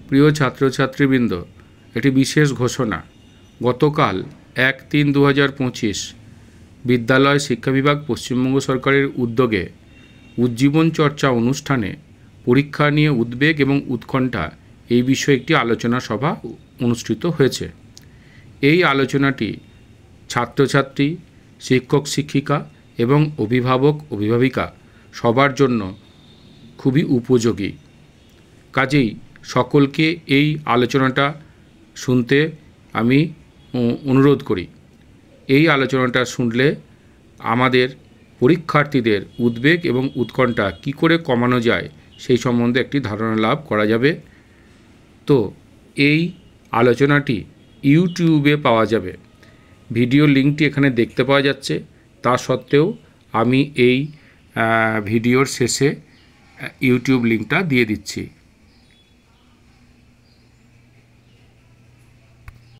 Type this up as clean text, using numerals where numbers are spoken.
প্রিয় ছাত্রছাত্রীবৃন্দ, একটি বিশেষ ঘোষণা। গতকাল 1-3-2025 বিদ্যালয় শিক্ষা বিভাগ পশ্চিমবঙ্গ সরকারের উদ্যোগে উজ্জীবন চর্চা অনুষ্ঠানে পরীক্ষা নিয়ে উদ্বেগ এবং উৎকণ্ঠা এই বিষয়ে একটি আলোচনা সভা অনুষ্ঠিত হয়েছে। এই আলোচনাটি ছাত্রছাত্রী, শিক্ষক শিক্ষিকা এবং অভিভাবক অভিভাবিকা সবার জন্য খুবই উপযোগী। কাজেই সকলকে এই আলোচনাটা শুনতে আমি অনুরোধ করি। এই আলোচনাটা শুনলে আমাদের পরীক্ষার্থীদের উদ্বেগ এবং উৎকণ্ঠা কী করে কমানো যায় সেই সম্বন্ধে একটি ধারণা লাভ করা যাবে। তো এই আলোচনাটি ইউটিউবে পাওয়া যাবে। ভিডিও লিঙ্কটি এখানে দেখতে পাওয়া যাচ্ছে। তা সত্ত্বেও আমি এই ভিডিওর শেষে ইউটিউব লিঙ্কটা দিয়ে দিচ্ছি।